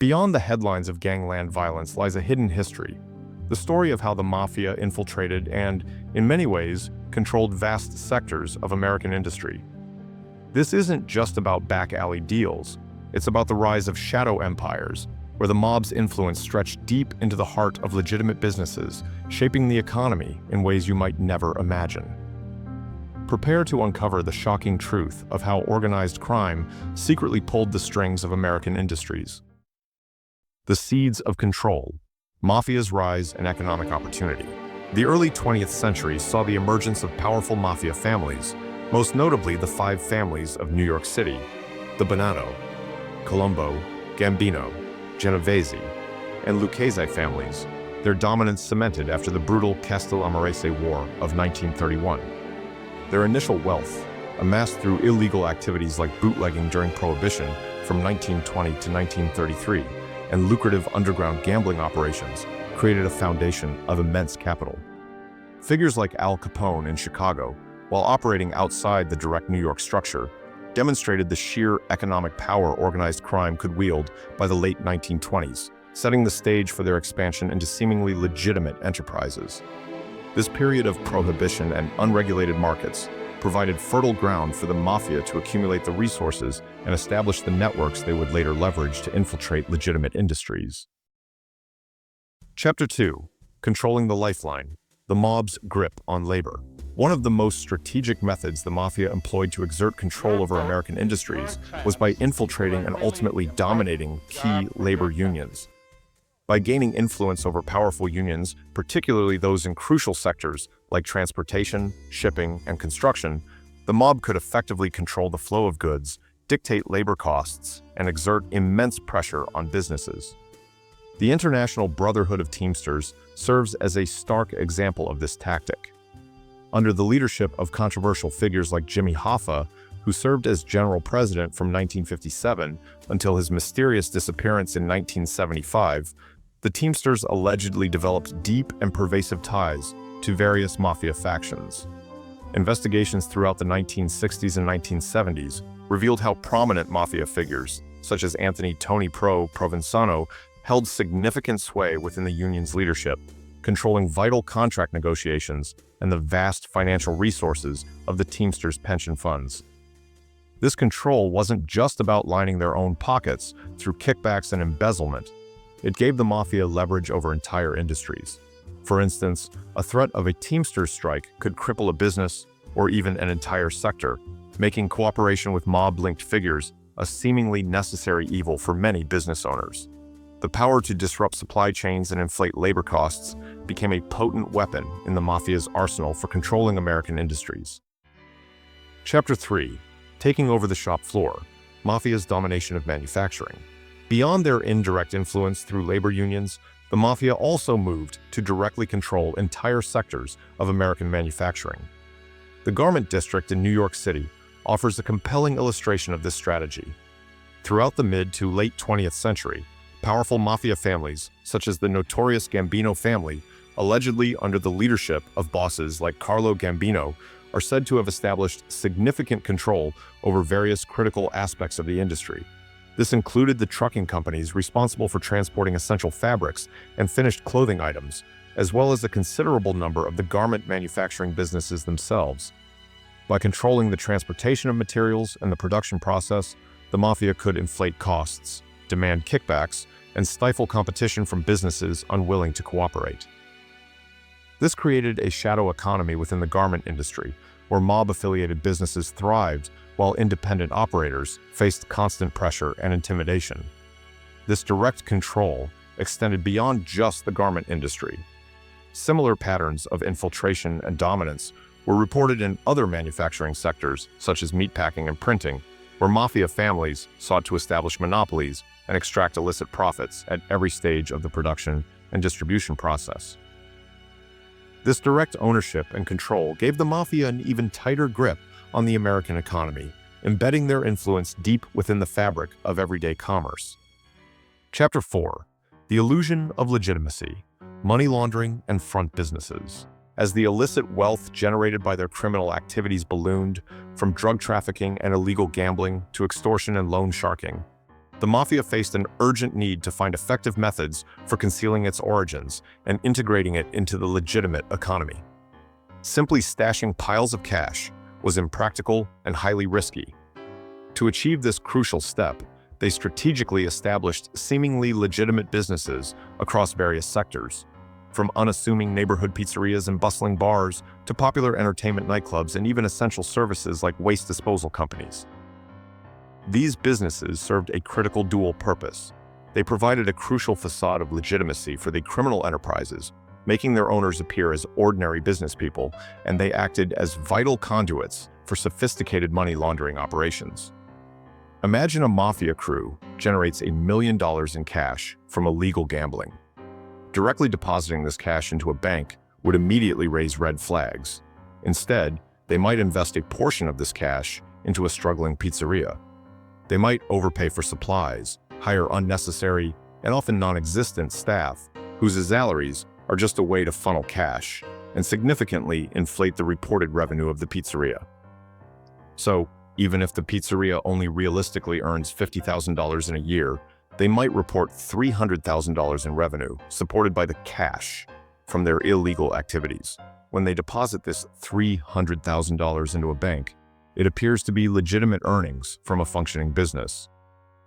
Beyond the headlines of gangland violence lies a hidden history, the story of how the Mafia infiltrated and, in many ways, controlled vast sectors of American industry. This isn't just about back-alley deals, it's about the rise of shadow empires, where the mob's influence stretched deep into the heart of legitimate businesses, shaping the economy in ways you might never imagine. Prepare to uncover the shocking truth of how organized crime secretly pulled the strings of American industries. The seeds of control, Mafia's rise and economic opportunity. The early 20th century saw the emergence of powerful Mafia families, most notably the five families of New York City: the Bonanno, Colombo, Gambino, Genovese, and Lucchese families, their dominance cemented after the brutal Castellammarese War of 1931. Their initial wealth, amassed through illegal activities like bootlegging during Prohibition from 1920 to 1933, and lucrative underground gambling operations, created a foundation of immense capital. Figures like Al Capone in Chicago, while operating outside the direct New York structure, demonstrated the sheer economic power organized crime could wield by the late 1920s, setting the stage for their expansion into seemingly legitimate enterprises. This period of prohibition and unregulated markets provided fertile ground for the Mafia to accumulate the resources and establish the networks they would later leverage to infiltrate legitimate industries. Chapter 2. Controlling the Lifeline, the mob's grip on labor. One of the most strategic methods the Mafia employed to exert control over American industries was by infiltrating and ultimately dominating key labor unions. By gaining influence over powerful unions, particularly those in crucial sectors like transportation, shipping, and construction, the mob could effectively control the flow of goods, dictate labor costs, and exert immense pressure on businesses. The International Brotherhood of Teamsters serves as a stark example of this tactic. Under the leadership of controversial figures like Jimmy Hoffa, who served as general president from 1957 until his mysterious disappearance in 1975, the Teamsters allegedly developed deep and pervasive ties to various Mafia factions. Investigations throughout the 1960s and 1970s revealed how prominent Mafia figures, such as Anthony Tony Pro Provenzano, held significant sway within the union's leadership, controlling vital contract negotiations and the vast financial resources of the Teamsters' pension funds. This control wasn't just about lining their own pockets through kickbacks and embezzlement. It gave the Mafia leverage over entire industries. For instance, a threat of a Teamsters strike could cripple a business or even an entire sector, making cooperation with mob-linked figures a seemingly necessary evil for many business owners. The power to disrupt supply chains and inflate labor costs became a potent weapon in the Mafia's arsenal for controlling American industries. Chapter 3. Taking over the shop floor, Mafia's domination of manufacturing. Beyond their indirect influence through labor unions, the Mafia also moved to directly control entire sectors of American manufacturing. The Garment District in New York City offers a compelling illustration of this strategy. Throughout the mid to late 20th century, powerful Mafia families, such as the notorious Gambino family, allegedly under the leadership of bosses like Carlo Gambino, are said to have established significant control over various critical aspects of the industry. This included the trucking companies responsible for transporting essential fabrics and finished clothing items, as well as a considerable number of the garment manufacturing businesses themselves. By controlling the transportation of materials and the production process, the Mafia could inflate costs, demand kickbacks, and stifle competition from businesses unwilling to cooperate. This created a shadow economy within the garment industry, where mob-affiliated businesses thrived while independent operators faced constant pressure and intimidation. This direct control extended beyond just the garment industry. Similar patterns of infiltration and dominance were reported in other manufacturing sectors, such as meatpacking and printing, where Mafia families sought to establish monopolies and extract illicit profits at every stage of the production and distribution process. This direct ownership and control gave the Mafia an even tighter grip on the American economy, embedding their influence deep within the fabric of everyday commerce. Chapter 4. The Illusion of Legitimacy, Money Laundering and Front Businesses. As the illicit wealth generated by their criminal activities ballooned, from drug trafficking and illegal gambling to extortion and loan sharking, the Mafia faced an urgent need to find effective methods for concealing its origins and integrating it into the legitimate economy. Simply stashing piles of cash was impractical and highly risky. To achieve this crucial step, they strategically established seemingly legitimate businesses across various sectors, from unassuming neighborhood pizzerias and bustling bars to popular entertainment nightclubs and even essential services like waste disposal companies. These businesses served a critical dual purpose. They provided a crucial facade of legitimacy for the criminal enterprises, making their owners appear as ordinary business people, and they acted as vital conduits for sophisticated money laundering operations. Imagine a mafia crew generates $1 million in cash from illegal gambling. Directly depositing this cash into a bank would immediately raise red flags. Instead, they might invest a portion of this cash into a struggling pizzeria. They might overpay for supplies, hire unnecessary and often non-existent staff whose salaries are just a way to funnel cash, and significantly inflate the reported revenue of the pizzeria. So, even if the pizzeria only realistically earns $50,000 in a year, they might report $300,000 in revenue, supported by the cash from their illegal activities. When they deposit this $300,000 into a bank, it appears to be legitimate earnings from a functioning business.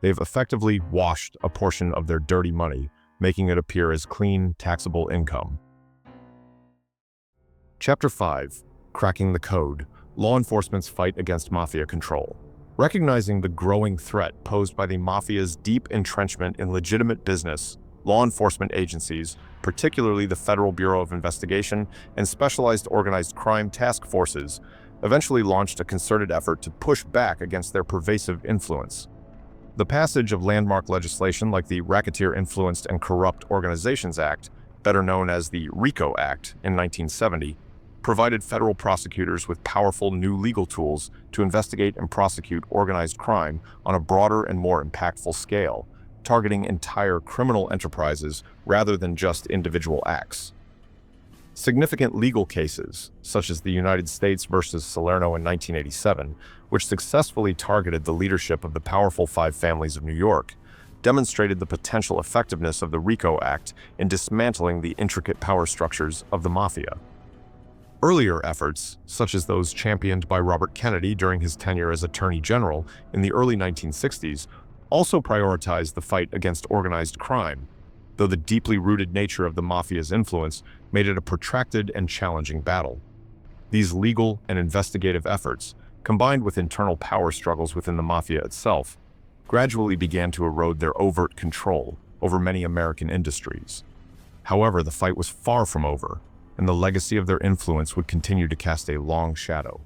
They've effectively washed a portion of their dirty money, making it appear as clean, taxable income. Chapter 5. Cracking the Code: Law Enforcement's Fight Against Mafia Control. Recognizing the growing threat posed by the Mafia's deep entrenchment in legitimate business, law enforcement agencies, particularly the Federal Bureau of Investigation and specialized organized crime task forces, eventually launched a concerted effort to push back against their pervasive influence. The passage of landmark legislation like the Racketeer Influenced and Corrupt Organizations Act, better known as the RICO Act in 1970, provided federal prosecutors with powerful new legal tools to investigate and prosecute organized crime on a broader and more impactful scale, targeting entire criminal enterprises rather than just individual acts. Significant legal cases, such as the United States versus Salerno in 1987, which successfully targeted the leadership of the powerful five families of New York, demonstrated the potential effectiveness of the RICO Act in dismantling the intricate power structures of the Mafia. Earlier efforts, such as those championed by Robert Kennedy during his tenure as Attorney General in the early 1960s, also prioritized the fight against organized crime, though the deeply rooted nature of the Mafia's influence made it a protracted and challenging battle. These legal and investigative efforts, combined with internal power struggles within the Mafia itself, gradually began to erode their overt control over many American industries. However, the fight was far from over, and the legacy of their influence would continue to cast a long shadow.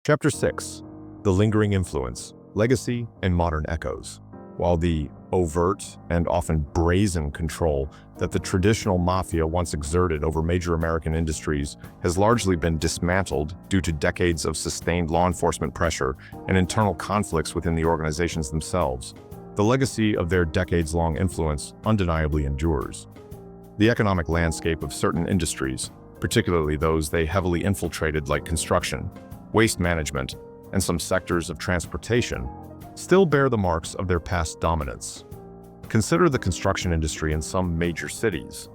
Chapter 6. The Lingering Influence, Legacy, and Modern Echoes. While the overt and often brazen control that the traditional Mafia once exerted over major American industries has largely been dismantled due to decades of sustained law enforcement pressure and internal conflicts within the organizations themselves, the legacy of their decades-long influence undeniably endures. The economic landscape of certain industries, particularly those they heavily infiltrated like construction, waste management, and some sectors of transportation, still bear the marks of their past dominance. Consider the construction industry in some major cities.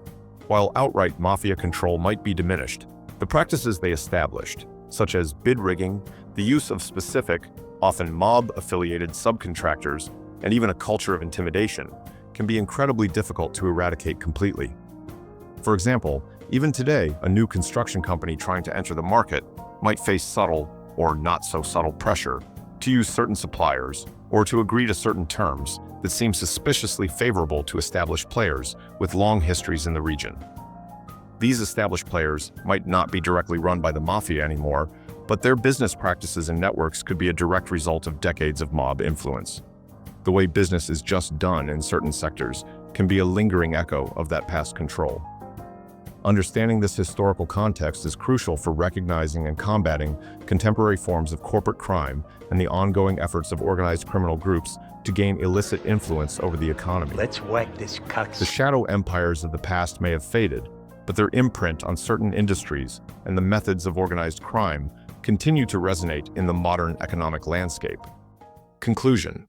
While outright Mafia control might be diminished, the practices they established, such as bid rigging, the use of specific, often mob-affiliated subcontractors, and even a culture of intimidation, can be incredibly difficult to eradicate completely. For example, even today, a new construction company trying to enter the market might face subtle or not so subtle pressure to use certain suppliers or to agree to certain terms that seem suspiciously favorable to established players with long histories in the region. These established players might not be directly run by the Mafia anymore, but their business practices and networks could be a direct result of decades of mob influence. The way business is just done in certain sectors can be a lingering echo of that past control. Understanding this historical context is crucial for recognizing and combating contemporary forms of corporate crime and the ongoing efforts of organized criminal groups to gain illicit influence over the economy. Let's whack this cuck. The shadow empires of the past may have faded, but their imprint on certain industries and the methods of organized crime continue to resonate in the modern economic landscape. Conclusion.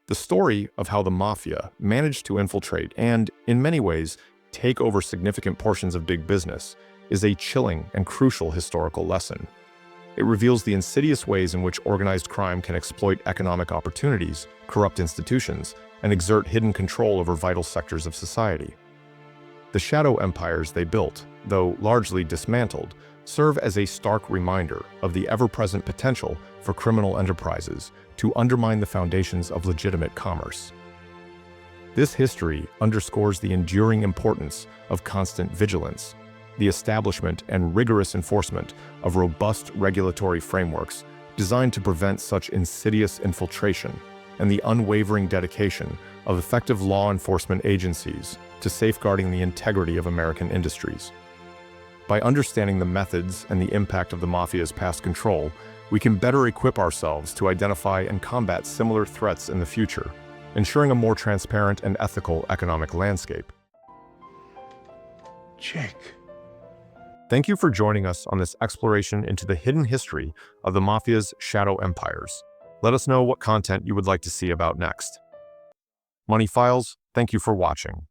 The story of how the Mafia managed to infiltrate and, in many ways, take over significant portions of big business is a chilling and crucial historical lesson. It reveals the insidious ways in which organized crime can exploit economic opportunities, corrupt institutions, and exert hidden control over vital sectors of society. The shadow empires they built, though largely dismantled, serve as a stark reminder of the ever-present potential for criminal enterprises to undermine the foundations of legitimate commerce. This history underscores the enduring importance of constant vigilance, the establishment and rigorous enforcement of robust regulatory frameworks designed to prevent such insidious infiltration, and the unwavering dedication of effective law enforcement agencies to safeguarding the integrity of American industries. By understanding the methods and the impact of the Mafia's past control, we can better equip ourselves to identify and combat similar threats in the future, ensuring a more transparent and ethical economic landscape. Check. Thank you for joining us on this exploration into the hidden history of the Mafia's shadow empires. Let us know what content you would like to see about next. Money Files, thank you for watching.